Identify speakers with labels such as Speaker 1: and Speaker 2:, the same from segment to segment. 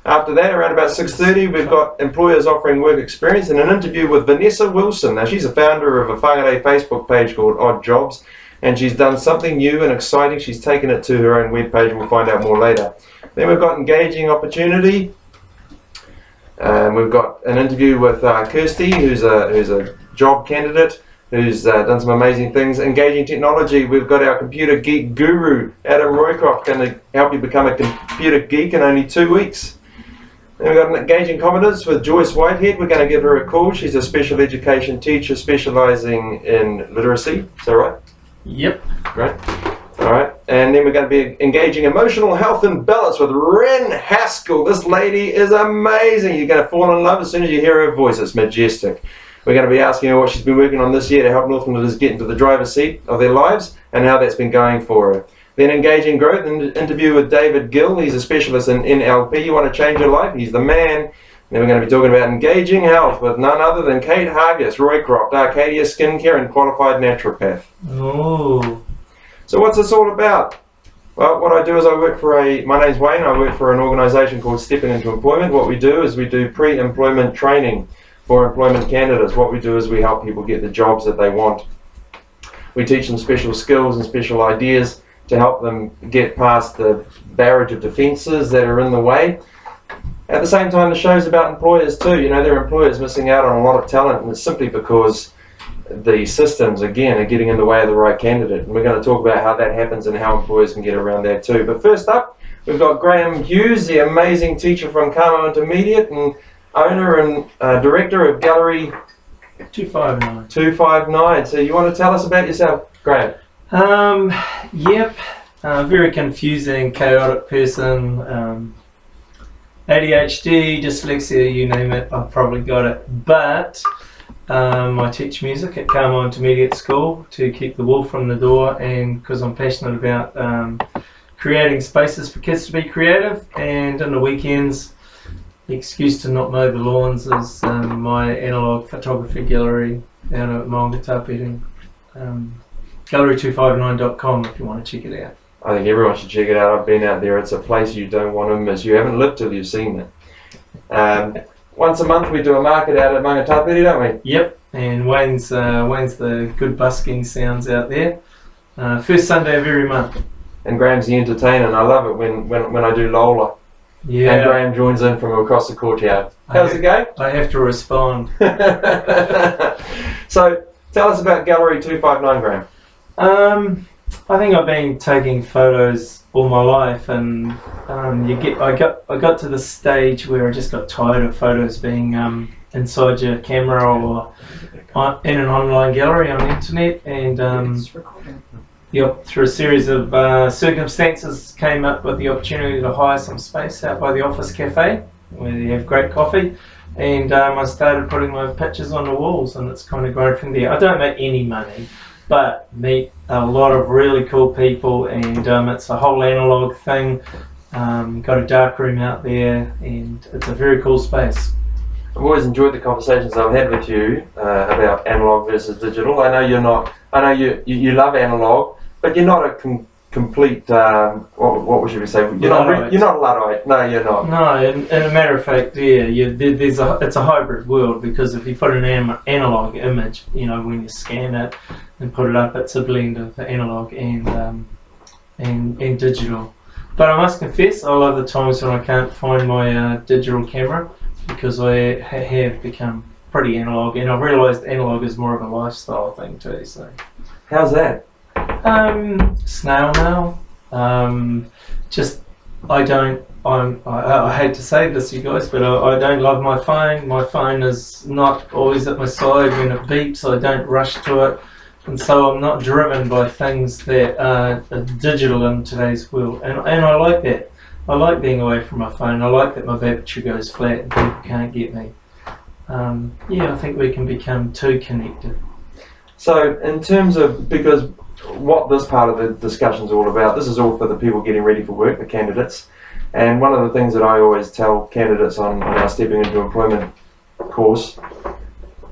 Speaker 1: After that, around about 6:30, we've got employers offering work experience and an interview with Vanessa Wilson. Now, she's a founder of a whāngarei Facebook page called Odd Jobs, and she's done something new and exciting. She's taken it to her own webpage, and we'll find out more later. Then we've got engaging opportunity. We've got an interview with Kirsty, who's a job candidate, who's done some amazing things. Engaging technology, we've got our computer geek guru, Adam Roycroft, going to help you become a computer geek in only 2 weeks. Then we've got an engaging competence with Joyce Whitehead. We're going to give her a call. She's a special education teacher specialising in literacy. Is that right?
Speaker 2: Yep.
Speaker 1: Right. All right. And then we're going to be engaging emotional health and balance with Ren Haskell. This lady is amazing. You're going to fall in love as soon as you hear her voice. It's majestic. We're going to be asking her what she's been working on this year to help Northlanders get into the driver's seat of their lives and how that's been going for her. Then engaging growth, an interview with David Gill. He's a specialist in NLP. You want to change your life? He's the man. Then we're going to be talking about engaging health with none other than Kate Hughes, Roycroft, Arcadia Skincare and qualified naturopath.
Speaker 2: Oh.
Speaker 1: So what's this all about? Well, what I do is my name's Wayne, I work for an organisation called Stepping Into Employment. What we do is we do pre-employment training for employment candidates. What we do is we help people get the jobs that they want. We teach them special skills and special ideas to help them get past the barrage of defences that are in the way. At the same time, the show's about employers too. You know, there are employers missing out on a lot of talent, and it's simply because the systems, again, are getting in the way of the right candidate. And we're going to talk about how that happens and how employers can get around that too. But first up, we've got Graham Hughes, the amazing teacher from Carmo Intermediate and owner and director of Gallery 259. So you want to tell us about yourself, Graham?
Speaker 2: Yep. Very confusing, chaotic person. ADHD, dyslexia, you name it, I've probably got it. But I teach music at Carmo Intermediate School to keep the wolf from the door, and because I'm passionate about creating spaces for kids to be creative. And on the weekends, the excuse to not mow the lawns is my analogue photography gallery out at Maungataupiri. Gallery259.com if you want to check it out.
Speaker 1: I think everyone should check it out. I've been out there. It's a place you don't want to miss. You haven't lived till you've seen it. Once a month we do a market out at Maungataupiri, don't we? Yep,
Speaker 2: and Wayne's the good busking sounds out there. First Sunday of every month.
Speaker 1: And Graham's the entertainer, and I love it when I do Lola.
Speaker 2: Yeah.
Speaker 1: And Graham joins in from across the courtyard. How's it go?
Speaker 2: I have to respond.
Speaker 1: So tell us about Gallery 259, Graham.
Speaker 2: I think I've been taking photos all my life, and I got to the stage where I just got tired of photos being inside your camera or in an online gallery on the internet, and through a series of circumstances came up with the opportunity to hire some space out by the Office Cafe where you have great coffee, and I started putting my pictures on the walls, and it's kind of grown from there. I don't make any money, but meet a lot of really cool people, and it's a whole analog thing. Got a dark room out there, and it's a very cool space.
Speaker 1: I've always enjoyed the conversations I've had with you about analog versus digital. I know you love analog, but you're not a complete. What should we say? You're not a Luddite. No, you're not.
Speaker 2: No, in a matter of fact, it's a hybrid world, because if you put an analog image, when you scan it and put it up, it's a blend of analog and digital. But I must confess, I love the times when I can't find my digital camera, because I have become pretty analog, and I've realised analog is more of a lifestyle thing too. So,
Speaker 1: how's that?
Speaker 2: Snail mail. I hate to say this, you guys, but I don't love my phone. My phone is not always at my side when it beeps. I don't rush to it, and so I'm not driven by things that are digital in today's world. And I like that. I like being away from my phone. I like that my battery goes flat and people can't get me. I think we can become too connected.
Speaker 1: So in terms of, because what this part of the discussion is all about, this is all for the people getting ready for work, the candidates. And one of the things that I always tell candidates on our Stepping Into Employment course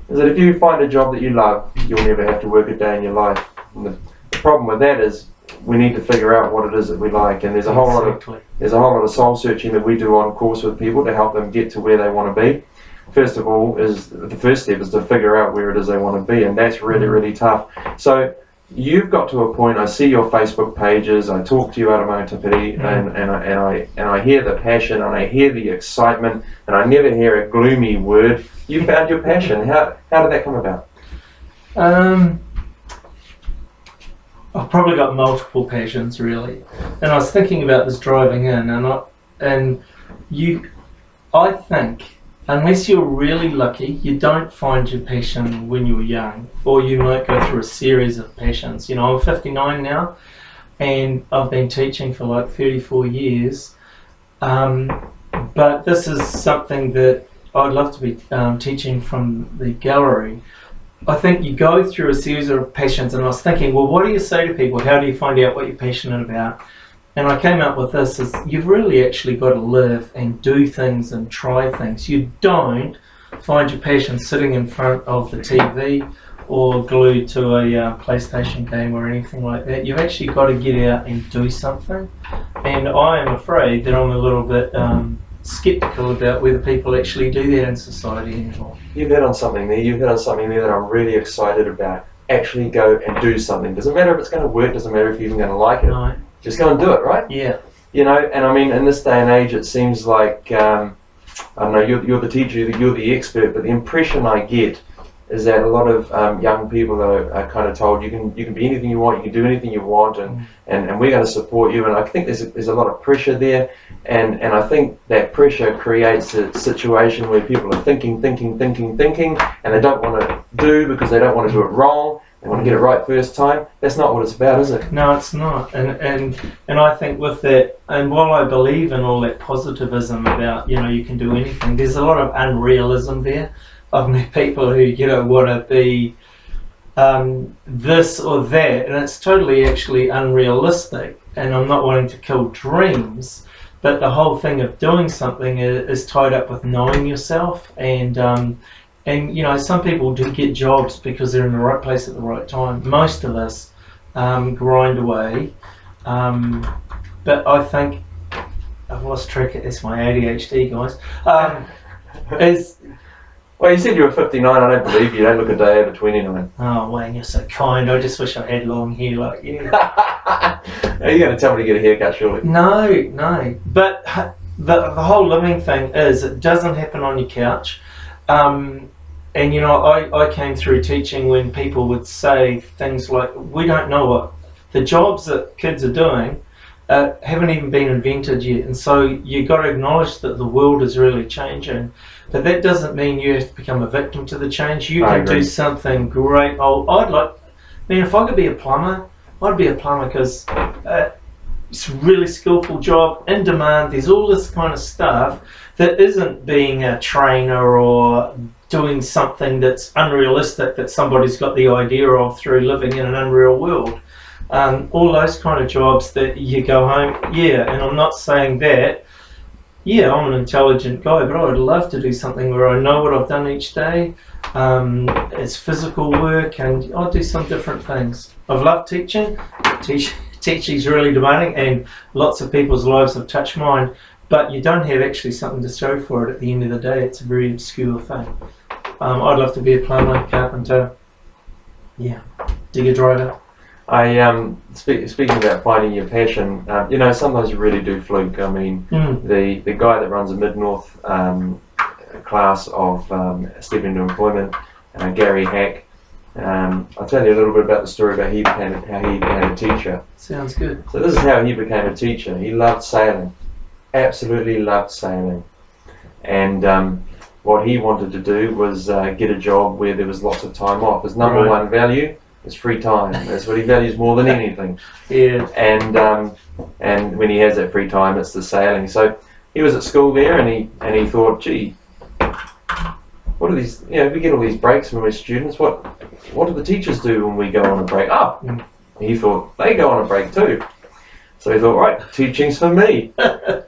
Speaker 1: is that if you find a job that you love, you'll never have to work a day in your life. And the problem with that is we need to figure out what it is that we like, and there's a whole lot of soul searching that we do on course with people to help them get to where they want to be. First of all, the first step is to figure out where it is they want to be, and that's really, really tough. So you've got to a point. I see your Facebook pages. I talk to you out of my Tapiti, and I hear the passion, and I hear the excitement, and I never hear a gloomy word. You found your passion. How did that come about?
Speaker 2: I've probably got multiple passions, really, and I was thinking about this driving in, I think unless you're really lucky, you don't find your passion when you're young, or you might go through a series of passions. You know, I'm 59 now, and I've been teaching for like 34 years, but this is something that I'd love to be teaching from the gallery. I think you go through a series of passions, and I was thinking, well, what do you say to people? How do you find out what you're passionate about? And I came up with this, is you've really actually got to live and do things and try things. You don't find your passion sitting in front of the TV or glued to a PlayStation game or anything like that. You've actually got to get out and do something. And I am afraid that I'm a little bit skeptical about whether people actually do that in society anymore.
Speaker 1: You've hit on something there. You've hit on something there that I'm really excited about. Actually go and do something. Doesn't matter if it's going to work. Doesn't matter if you're even going to like it.
Speaker 2: No.
Speaker 1: Just go and do it, right?
Speaker 2: Yeah.
Speaker 1: You know, and I mean, in this day and age, it seems like I don't know. You're the teacher. You're the expert. But the impression I get is that a lot of young people are kind of told you can be anything you want. You can do anything you want, and we're going to support you. And I think there's a lot of pressure there. And I think that pressure creates a situation where people are thinking, and they don't want to do because they don't want to do it wrong. They want to get it right first time. That's not what it's about, is it?
Speaker 2: No, it's not. And I think with that, and while I believe in all that positivism about, you know, you can do anything, there's a lot of unrealism there. I've met people who, you know, want to be this or that, and it's totally actually unrealistic. And I'm not wanting to kill dreams, but the whole thing of doing something is tied up with knowing yourself, and you know, some people do get jobs because they're in the right place at the right time. Most of us grind away, but I think I've lost track. It's my ADHD, guys.
Speaker 1: Well, you said you were 59. I don't believe you. You don't look a day over 29.
Speaker 2: Oh, Wayne, you're so kind. I just wish I had long hair like you.
Speaker 1: Are you going to tell me to get a haircut, surely?
Speaker 2: No. But the whole living thing is, it doesn't happen on your couch. And you know, I came through teaching when people would say things like, we don't know what the jobs that kids are doing haven't even been invented yet, and so you got to acknowledge that the world is really changing, but that doesn't mean you have to become a victim to the change. You can do something great. If I could be a plumber, I'd be a plumber, because it's a really skillful job, in demand. There's all this kind of stuff that isn't being a trainer or doing something that's unrealistic that somebody's got the idea of through living in an unreal world. All those kind of jobs that you go home, and I'm not saying that, I'm an intelligent guy, but I would love to do something where I know what I've done each day. It's physical work, and I'll do some different things. I've loved teaching. Teaching's really demanding, and lots of people's lives have touched mine, but you don't have actually something to show for it at the end of the day. It's a very obscure thing. I'd love to be a plumber, carpenter, digger, driver.
Speaker 1: Speaking about finding your passion, you know, sometimes you really do fluke. I mean, the guy that runs a Mid-North class of Step Into Employment, Gary Hack, I'll tell you a little bit about the story about how he became a teacher.
Speaker 2: Sounds good.
Speaker 1: So this is how he became a teacher. He loved sailing, absolutely loved sailing, and what he wanted to do was get a job where there was lots of time off. His number one value is free time. That's what he values more than anything.
Speaker 2: Yeah.
Speaker 1: And when he has that free time, it's the sailing. So he was at school there, and he thought, gee, what are these? You know, we get all these breaks when we're students. What do the teachers do when we go on a break? He thought they go on a break too. So he thought, right, teaching's for me.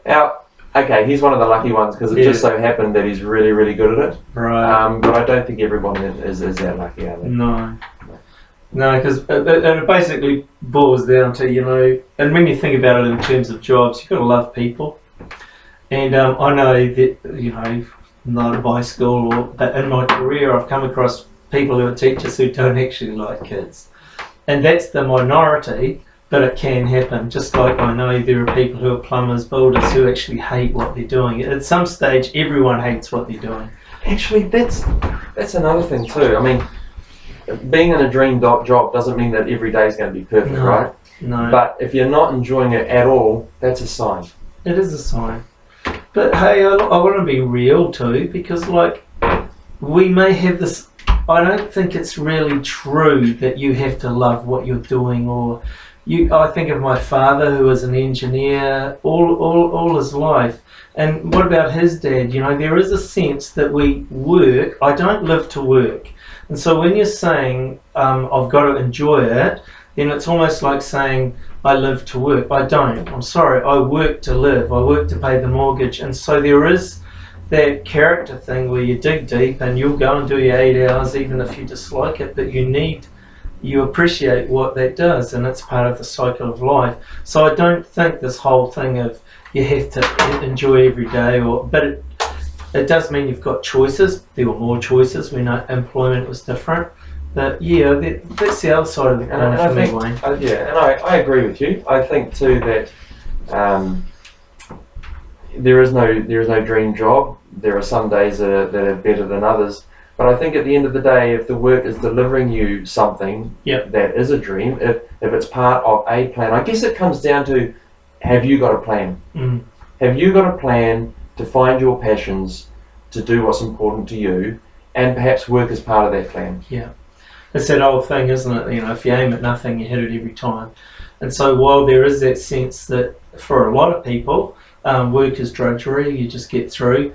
Speaker 1: Now, okay, he's one of the lucky ones, because it just so happened that he's really, really good at it.
Speaker 2: Right.
Speaker 1: But I don't think everyone is that lucky, are they?
Speaker 2: No. No, because it basically boils down to, you know, and when you think about it in terms of jobs, you've got to love people. And I know that, you know, not at my school but in my career, I've come across people who are teachers who don't actually like kids. And that's the minority, but it can happen. Just like I know there are people who are plumbers, builders, who actually hate what they're doing. At some stage, everyone hates what they're doing.
Speaker 1: Actually, that's another thing too. I mean, being in a dream job doesn't mean that every day is going to be perfect, right?
Speaker 2: No.
Speaker 1: But if you're not enjoying it at all, that's a sign.
Speaker 2: It is a sign. But hey, I want to be real too, because like, we may have this, I don't think it's really true that you have to love what you're doing, or I think of my father, who was an engineer all his life. And what about his dad? You know, there is a sense that we work. I don't live to work. And so when you're saying, I've got to enjoy it, then it's almost like saying, I live to work. I don't. I'm sorry. I work to live. I work to pay the mortgage. And so there is that character thing where you dig deep and you'll go and do your 8 hours even if you dislike it, but you appreciate what that does, and it's part of the cycle of life. So I don't think this whole thing of you have to enjoy every day, but it does mean you've got choices. There were more choices when employment was different. But yeah, that's the other side of the coin for me, Wayne.
Speaker 1: Yeah, and I agree with you. I think too that there is no dream job. There are some days that are better than others. But I think at the end of the day, if the work is delivering you something that is a dream, if it's part of a plan, I guess it comes down to, have you got a plan?
Speaker 2: Mm.
Speaker 1: Have you got a plan to find your passions, to do what's important to you, and perhaps work as part of that plan?
Speaker 2: Yeah. It's that old thing, isn't it? You know, if you aim at nothing, you hit it every time. And so while there is that sense that for a lot of people, work is drudgery, you just get through.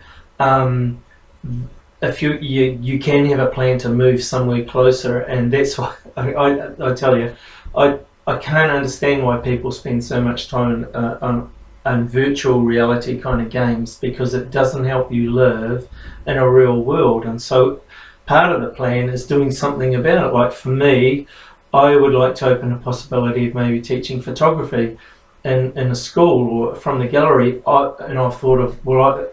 Speaker 2: If you can have a plan to move somewhere closer, and that's why I tell you, I can't understand why people spend so much time on virtual reality kind of games, because it doesn't help you live in a real world. And so part of the plan is doing something about it. Like for me, I would like to open a possibility of maybe teaching photography in a school or from the gallery. And I've thought of, well,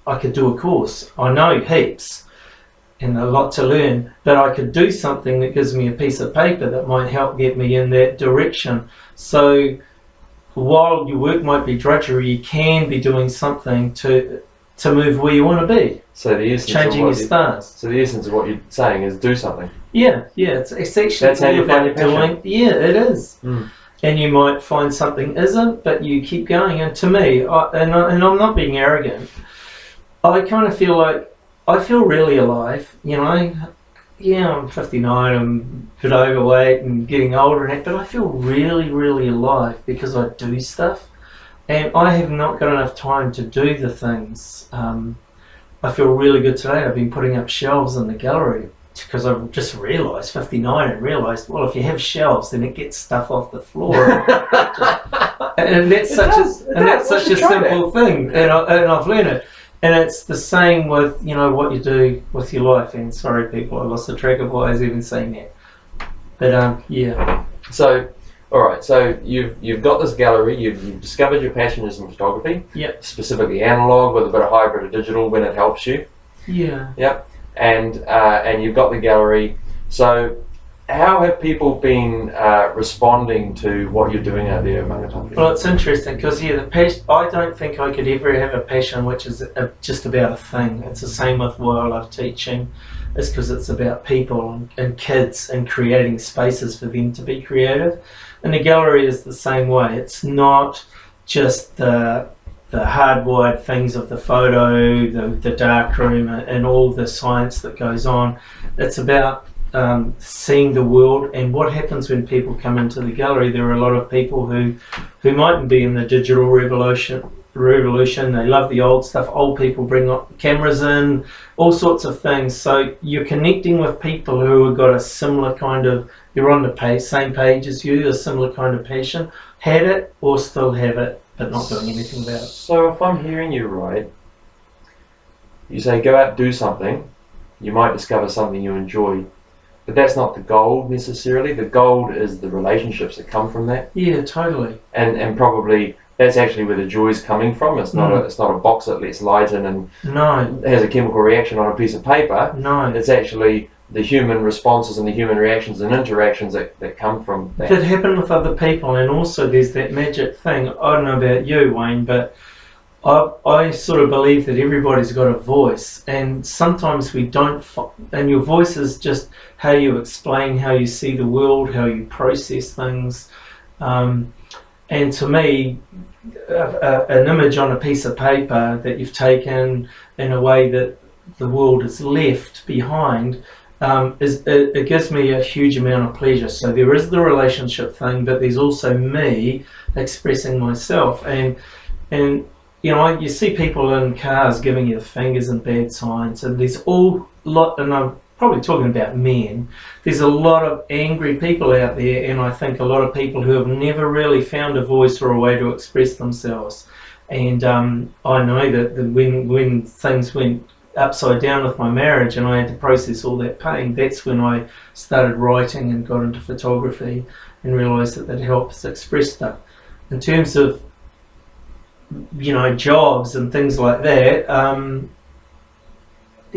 Speaker 2: I could do a course. I know heaps and a lot to learn, but I could do something that gives me a piece of paper that might help get me in that direction. So while your work might be drudgery, you can be doing something to move where you want to be.
Speaker 1: So the essence
Speaker 2: changing your stars.
Speaker 1: So the essence of what you're saying is do something.
Speaker 2: Yeah, it's actually
Speaker 1: that's how you find your passion.
Speaker 2: Yeah, it is.
Speaker 1: Mm.
Speaker 2: And you might find something isn't, but you keep going. And to me, and I'm not being arrogant, I kind of feel like I feel really alive. You know, yeah, I'm 59, I'm a bit overweight and getting older and that, but I feel really, really alive because I do stuff. And I have not got enough time to do the things. I feel really good today. I've been putting up shelves in the gallery because I just realised, 59, and realised, well, if you have shelves, then it gets stuff off the floor. and that's such a simple thing, and I've learned it. And it's the same with, you know, what you do with your life. And sorry, people, I lost the track of why I was even saying that. But yeah.
Speaker 1: So, all right. So you've got this gallery. You've discovered your passion is in photography.
Speaker 2: Yep.
Speaker 1: Specifically analog with a bit of hybrid of digital when it helps you.
Speaker 2: Yeah.
Speaker 1: Yep. And you've got the gallery. So how have people been responding to what you're doing out there among the top?
Speaker 2: Well, it's interesting because the passion. I don't think I could ever have a passion which is just about a thing. It's the same with why I love teaching. It's because it's about people and kids and creating spaces for them to be creative. And the gallery is the same way. It's not just the hardwired things of the photo, the dark room, and all the science that goes on. It's about seeing the world and what happens when people come into the gallery. There are a lot of people who mightn't be in the digital revolution. They love the old stuff. Old people bring cameras in, all sorts of things. So you're connecting with people who have got a similar kind of, you're on the same page as you, a similar kind of passion, had it or still have it, but not doing anything about it.
Speaker 1: So if I'm hearing you right, you say go out, do something. You might discover something you enjoy. but that's not the gold necessarily. The gold is the relationships that come from that.
Speaker 2: Yeah, totally.
Speaker 1: And probably that's actually where the joy is coming from. It's not a box that lets light in and has a chemical reaction on a piece of paper.
Speaker 2: No.
Speaker 1: It's actually the human responses and the human reactions and interactions that come from that.
Speaker 2: That happen with other people, and also there's that magic thing. I don't know about you, Wayne, but I sort of believe that everybody's got a voice, and sometimes we don't. And your voice is just how you explain, how you see the world, how you process things. And to me, an image on a piece of paper that you've taken in a way that the world is left behind, it gives me a huge amount of pleasure. So there is the relationship thing, but there's also me expressing myself. And you know, you see people in cars giving you the fingers and bad signs, and there's and I'm probably talking about men, there's a lot of angry people out there, and I think a lot of people who have never really found a voice or a way to express themselves. And I know that when things went upside down with my marriage and I had to process all that pain, that's when I started writing and got into photography and realised that helps express stuff. In terms of, you know, jobs and things like that,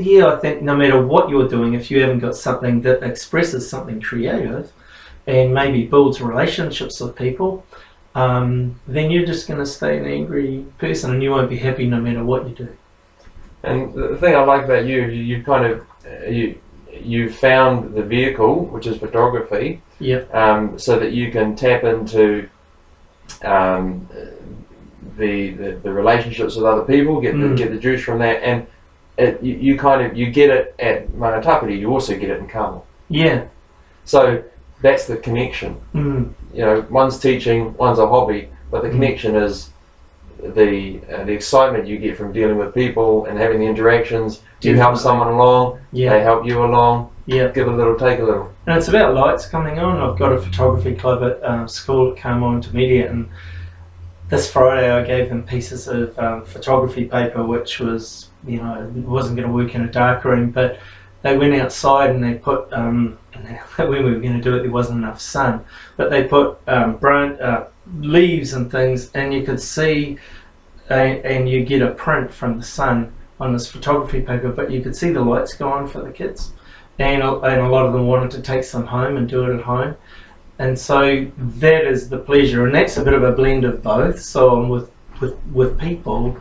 Speaker 2: I think no matter what you're doing, if you haven't got something that expresses something creative and maybe builds relationships with people, then you're just going to stay an angry person and you won't be happy no matter what you do.
Speaker 1: And the thing I like about you kind of you found the vehicle, which is photography, so that you can tap into the relationships with other people, get the juice from that, and you get it at Mana Tapiri, you also get it in Carmel.
Speaker 2: Yeah.
Speaker 1: So that's the connection. You know, one's teaching, one's a hobby, but the connection is the excitement you get from dealing with people and having the interactions. You help someone along, they help you along. Yeah. Give a little, take a little.
Speaker 2: And it's about lights coming on. I've got a photography club at school at Carmel Intermediate, and this Friday I gave them pieces of photography paper, which was, you know, it wasn't going to work in a dark room, but they went outside and they put, when we were going to do it there wasn't enough sun, but they put leaves and things, and you could see, and you get a print from the sun on this photography paper, but you could see the lights go on for the kids, and a lot of them wanted to take some home and do it at home. And so that is the pleasure, and that's a bit of a blend of both. So I'm with people,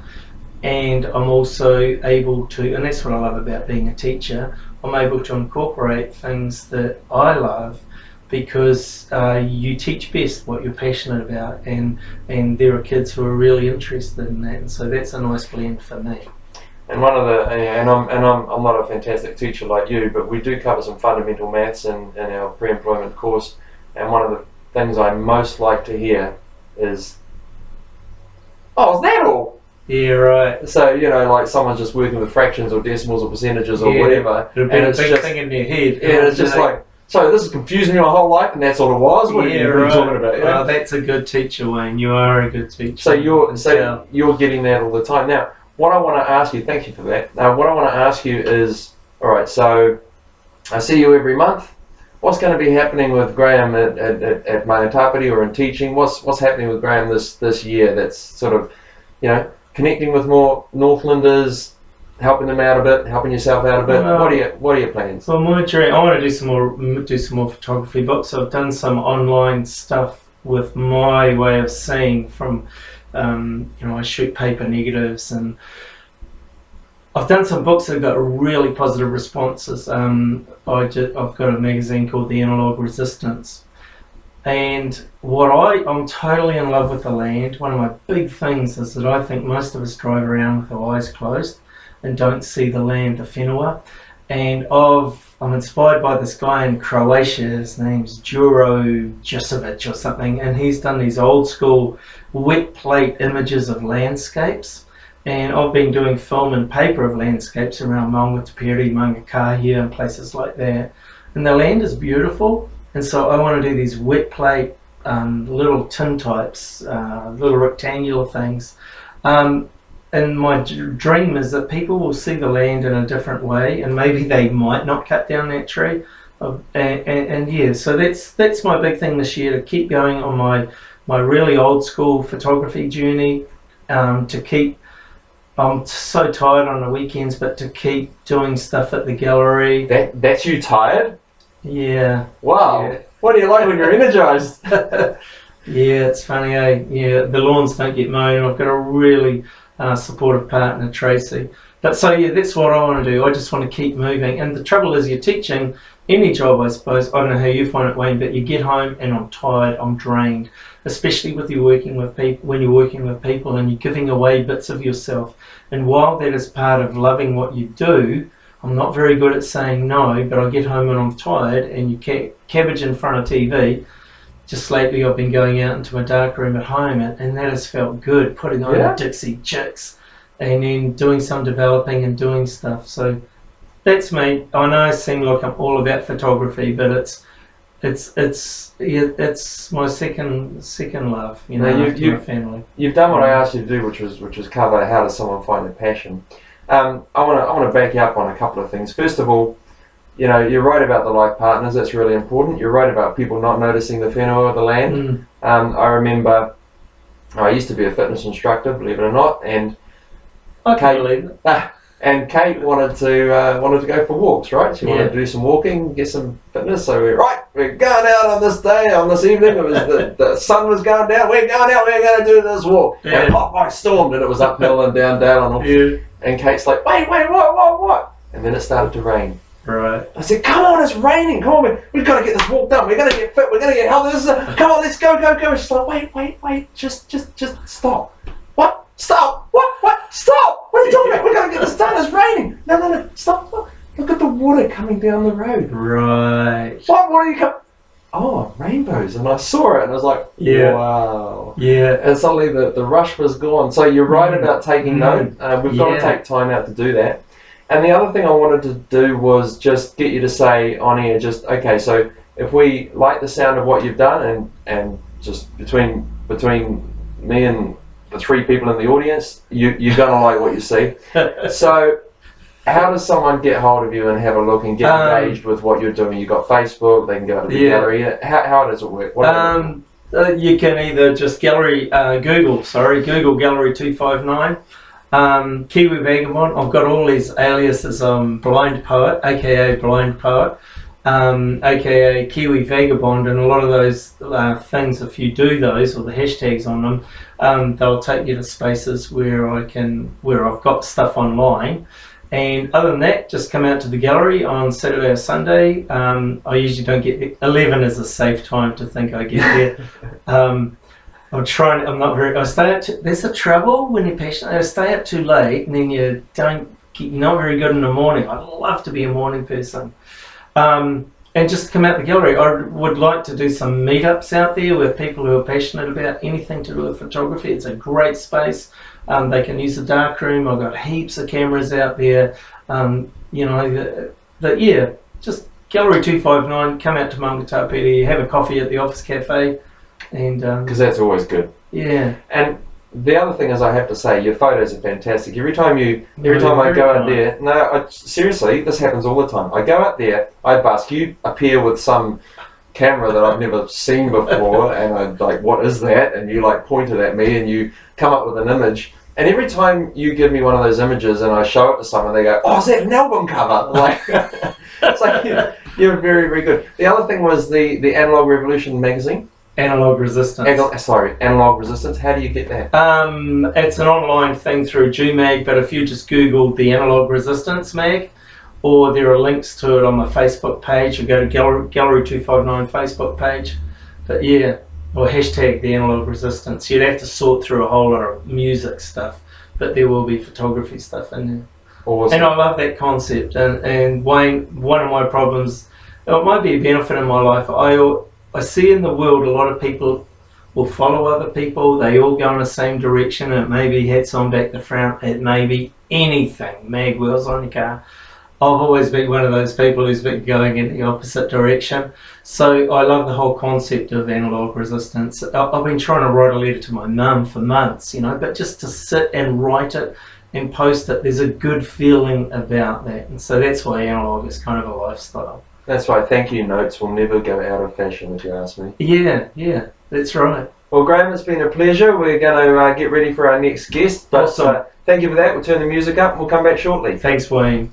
Speaker 2: and I'm also able to, and that's what I love about being a teacher, I'm able to incorporate things that I love, because you teach best what you're passionate about, and there are kids who are really interested in that, and so that's a nice blend for me.
Speaker 1: And one of the, and I'm not a fantastic teacher like you, but we do cover some fundamental maths in our pre-employment course. And one of the things I most like to hear is, "Oh, is that all?"
Speaker 2: Yeah, right.
Speaker 1: So, you know, like someone's just working with fractions or decimals or percentages or whatever.
Speaker 2: It'll be a big thing in their head.
Speaker 1: And it's just like, so this has confused me my whole life, and that's all it was? What are you talking about?
Speaker 2: Well, that's a good teacher, Wayne. You are a good teacher.
Speaker 1: So you're getting that all the time. Now, what I want to ask you, thank you for that. Now, what I want to ask you is, all right, so I see you every month. What's going to be happening with Graham at Mana Tapiri or in teaching? What's happening with Graham this year that's sort of, you know, connecting with more Northlanders, helping them out a bit, helping yourself out a bit? What are your plans?
Speaker 2: Well, my dream, I want to do some more photography books. I've done some online stuff with my way of seeing from, you know, I shoot paper negatives, and I've done some books that have got really positive responses. I've got a magazine called The Analog Resistance, and I'm totally in love with the land. One of my big things is that I think most of us drive around with our eyes closed and don't see the land, the whenua. And I'm inspired by this guy in Croatia. His name's Đuro Jusovic or something, and he's done these old school wet plate images of landscapes. And I've been doing film and paper of landscapes around Maungatapere, Mangakahia and places like that. And the land is beautiful, and so I want to do these wet plate little tin types, little rectangular things. And my dream is that people will see the land in a different way, and maybe they might not cut down that tree, And yeah, so that's my big thing this year, to keep going on my really old school photography journey, to keep. I'm so tired on the weekends, but to keep doing stuff at the gallery.
Speaker 1: That's you tired?
Speaker 2: Yeah.
Speaker 1: Wow.
Speaker 2: Yeah.
Speaker 1: What do you like when you're energized?
Speaker 2: Yeah, it's funny, eh? Yeah, the lawns don't get mown. I've got a really supportive partner, Tracy. But so yeah, that's what I want to do. I just want to keep moving. And the trouble is, you're teaching any job, I suppose. I don't know how you find it, Wayne, but you get home and I'm tired, I'm drained. Especially with you working with people, when you're working with people and you're giving away bits of yourself. And while that is part of loving what you do, I'm not very good at saying no. But I get home and I'm tired, and you cabbage in front of TV. Just lately I've been going out into my dark room at home, and that has felt good, putting on the Dixie Chicks and then doing some developing and doing stuff. So that's me. I know I seem like I'm all about photography, but it's my second love, you know, after my family.
Speaker 1: You've done what I asked you to do, which was cover how does someone find their passion. I want to back you up on a couple of things. First of all, you know, you're right about the life partners. That's really important. You're right about people not noticing the whenua of the land. I remember I used to be a fitness instructor, believe it or not, and
Speaker 2: I can't believe it.
Speaker 1: And Kate wanted to go for walks, right? She wanted to do some walking, get some fitness. So we're going out on this day, on this evening. It was the sun was going down. We're going out. We're going to do this walk.
Speaker 2: Yeah.
Speaker 1: And I stormed, and it was uphill and down and all.
Speaker 2: Yeah.
Speaker 1: And Kate's like, wait, what? And then it started to rain.
Speaker 2: Right.
Speaker 1: I said, come on, it's raining. Come on, we've got to get this walk done. We're going to get fit. We're going to get healthy. Come on, let's go. And she's like, wait, just stop. What? Stop. What? Stop. What are you talking about? We're going to get this done. It's raining. No. Stop. Look at the water coming down the road.
Speaker 2: Right.
Speaker 1: What are you coming? Oh, rainbows. And I saw it and I was like, wow.
Speaker 2: Yeah.
Speaker 1: And suddenly the rush was gone. So you're right about taking note. We've got to take time out to do that. And the other thing I wanted to do was just get you to say on air, okay, so if we like the sound of what you've done, and just between me and the three people in the audience, you're going to like what you see. So how does someone get hold of you and have a look and get engaged with what you're doing? You've got Facebook, they can go to the gallery. How does it work?
Speaker 2: You can either just Google Gallery 259. Kiwi Vagabond. I've got all these aliases. Blind Poet, aka Blind Poet, aka Kiwi Vagabond, and a lot of those things, if you do those or the hashtags on them, they'll take you to spaces where I've got stuff online. And other than that, just come out to the gallery on Saturday or Sunday. I usually don't get there. 11 is a safe time to think I get there. I stay up there's a trouble when you're passionate. I stay up too late and then you're not very good in the morning. I'd love to be a morning person. And just come out the gallery. I would like to do some meetups out there with people who are passionate about anything to do with photography. It's a great space. They can use the dark room. I've got heaps of cameras out there. Just Gallery 259, come out to Maungataupiri, have a coffee at the Office Cafe. And
Speaker 1: because that's always good.
Speaker 2: Yeah.
Speaker 1: And the other thing is, I have to say, your photos are fantastic. Every time I go out there, seriously, this happens all the time. I go out there, I busk, you appear with some camera that I've never seen before, and I'm like, what is that? And you like pointed at me, and you come up with an image. And every time you give me one of those images, and I show it to someone, they go, "Oh, is that an album cover?" Like, it's like you're very, very good. The other thing was the Analog Revolution magazine.
Speaker 2: Analog Resistance.
Speaker 1: Analog Resistance. How do you get that?
Speaker 2: It's an online thing through GMag, but if you just Google the Analog Resistance mag, or there are links to it on the Facebook page, or go to Gallery 259 Facebook page. But yeah, or hashtag the Analog Resistance. You'd have to sort through a whole lot of music stuff, but there will be photography stuff in there. Awesome. And I love that concept. And Wayne, one of my problems, it might be a benefit in my life, I see in the world a lot of people will follow other people. They all go in the same direction. It may be hats on back to front. It may be anything. Mag wheels on your car. I've always been one of those people who's been going in the opposite direction. So I love the whole concept of analog resistance. I've been trying to write a letter to my mum for months, but just to sit and write it and post it, there's a good feeling about that. And so that's why analog is kind of a lifestyle.
Speaker 1: That's why thank you notes will never go out of fashion, if you ask me.
Speaker 2: Yeah, that's right.
Speaker 1: Well, Graham, it's been a pleasure. We're going to get ready for our next guest. But
Speaker 2: Awesome.
Speaker 1: thank you for that. We'll turn the music up and we'll come back shortly.
Speaker 2: Thanks, Wayne.